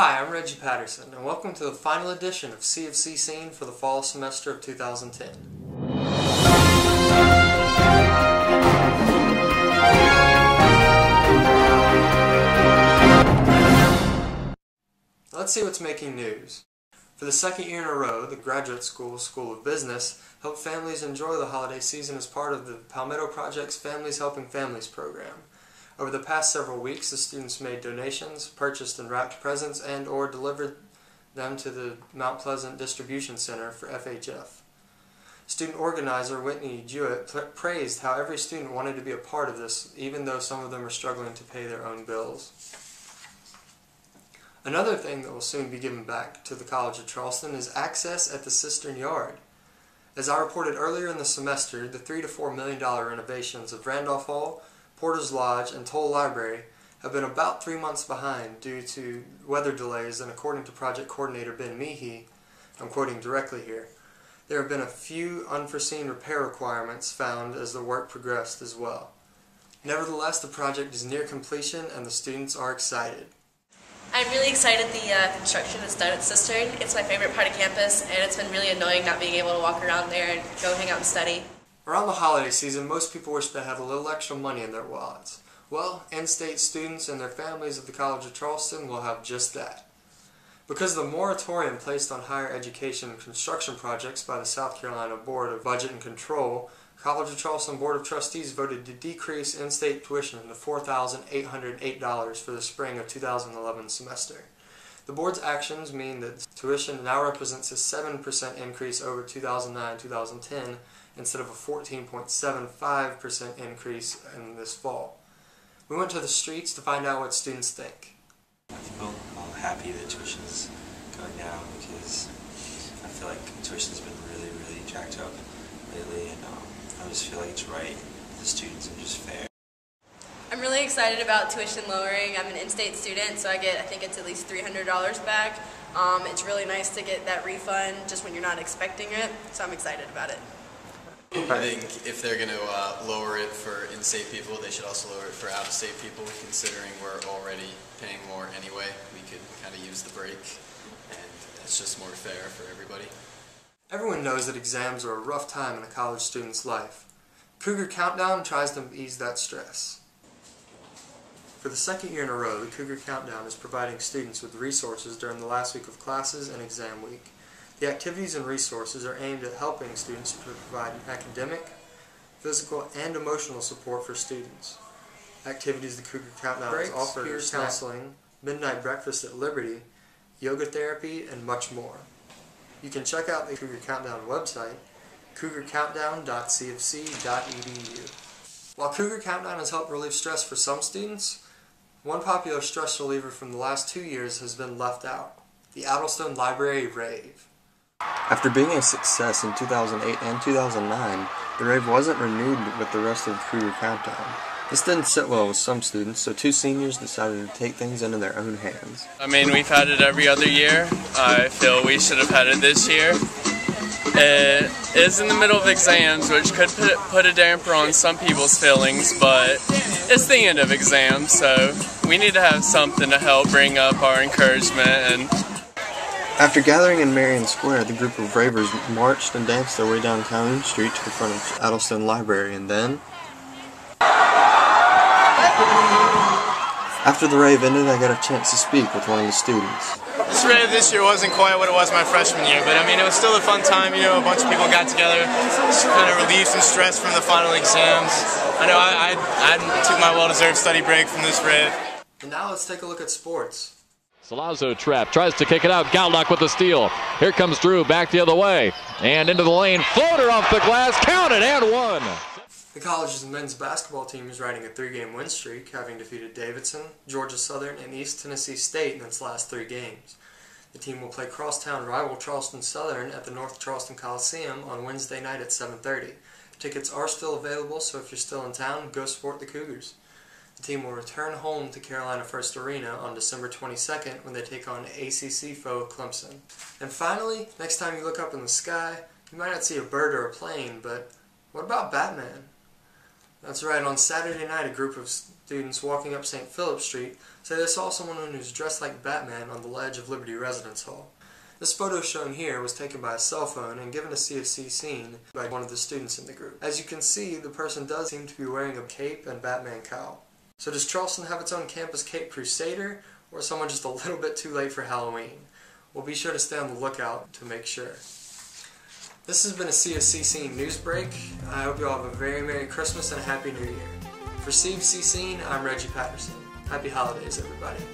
Hi, I'm Reggie Patterson, and welcome to the final edition of CofC Scene for the fall semester of 2010. Let's see what's making news. For the second year in a row, the Graduate School of Business helped families enjoy the holiday season as part of the Palmetto Project's Families Helping Families program. Over the past several weeks, the students made donations, purchased and wrapped presents, and/or delivered them to the Mount Pleasant Distribution Center for FHF. Student organizer Whitney Jewett praised how every student wanted to be a part of this, even though some of them are struggling to pay their own bills. Another thing that will soon be given back to the College of Charleston is access at the Cistern yard. As I reported earlier in the semester, the $3 to $4 million renovations of Randolph Hall, Porter's Lodge, and Toll Library have been about 3 months behind due to weather delays, and according to project coordinator Ben Meehee, I'm quoting directly here, there have been a few unforeseen repair requirements found as the work progressed as well. Nevertheless, the project is near completion and the students are excited. I'm really excited the construction is done at Cistern. It's my favorite part of campus, and it's been really annoying not being able to walk around there and go hang out and study. Around the holiday season, most people wish they had a little extra money in their wallets. Well, in-state students and their families at the College of Charleston will have just that. Because of the moratorium placed on higher education and construction projects by the South Carolina Board of Budget and Control, College of Charleston Board of Trustees voted to decrease in-state tuition to $4,808 for the spring of 2011 semester. The board's actions mean that tuition now represents a 7% increase over 2009-2010 instead of a 14.75% increase in this fall. We went to the streets to find out what students think. I feel happy that tuition is going down because I feel like tuition's been really jacked up lately, and I just feel like it's right for the students and just fair. I'm really excited about tuition lowering. I'm an in-state student, so I think it's at least $300 back. It's really nice to get that refund just when you're not expecting it, so I'm excited about it. I think if they're going to lower it for in-state people, they should also lower it for out-of-state people, considering we're already paying more anyway. We could kind of use the break, and it's just more fair for everybody. Everyone knows that exams are a rough time in a college student's life. Cougar Countdown tries to ease that stress. For the second year in a row, the Cougar Countdown is providing students with resources during the last week of classes and exam week. The activities and resources are aimed at helping students to provide academic, physical, and emotional support for students. Activities the Cougar Countdown offers counseling, midnight breakfast at Liberty, yoga therapy, and much more. You can check out the Cougar Countdown website, cougarcountdown.cfc.edu. While Cougar Countdown has helped relieve stress for some students, one popular stress reliever from the last 2 years has been left out: the Addlestone Library Rave. After being a success in 2008 and 2009, the Rave wasn't renewed with the rest of the Cougar Countdown. This didn't sit well with some students, so two seniors decided to take things into their own hands. I mean, we've had it every other year. I feel we should have had it this year. It is in the middle of exams, which could put a damper on some people's feelings, but it's the end of exams, so we need to have something to help bring up our encouragement. And after gathering in Marion Square, the group of ravers marched and danced their way down Calhoun Street to the front of Addlestone Library, and then after the rave ended, I got a chance to speak with one of the students. This rave this year wasn't quite what it was my freshman year, but I mean, it was still a fun time. You know, a bunch of people got together, just kind of relieved some stress from the final exams. I know I took my well-deserved study break from this rave. And now let's take a look at sports. Salazzo trap, tries to kick it out. Galdock with the steal. Here comes Drew back the other way. And into the lane. Floater off the glass. Counted and one. The college's men's basketball team is riding a 3-game win streak, having defeated Davidson, Georgia Southern, and East Tennessee State in its last 3 games. The team will play crosstown rival Charleston Southern at the North Charleston Coliseum on Wednesday night at 7:30. Tickets are still available, so if you're still in town, go support the Cougars. The team will return home to Carolina First Arena on December 22nd when they take on ACC foe Clemson. And finally, next time you look up in the sky, you might not see a bird or a plane, but what about Batman? That's right, on Saturday night a group of students walking up St. Philip Street say they saw someone who's dressed like Batman on the ledge of Liberty Residence Hall. This photo shown here was taken by a cell phone and given to CofC Scene by one of the students in the group. As you can see, the person does seem to be wearing a cape and Batman cowl. So does Charleston have its own campus cape Crusader, or is someone just a little bit too late for Halloween? We'll be sure to stay on the lookout to make sure. This has been a CofC Scene news break. I hope you all have a very Merry Christmas and a Happy New Year. For CofC Scene, I'm Reggie Patterson. Happy holidays, everybody.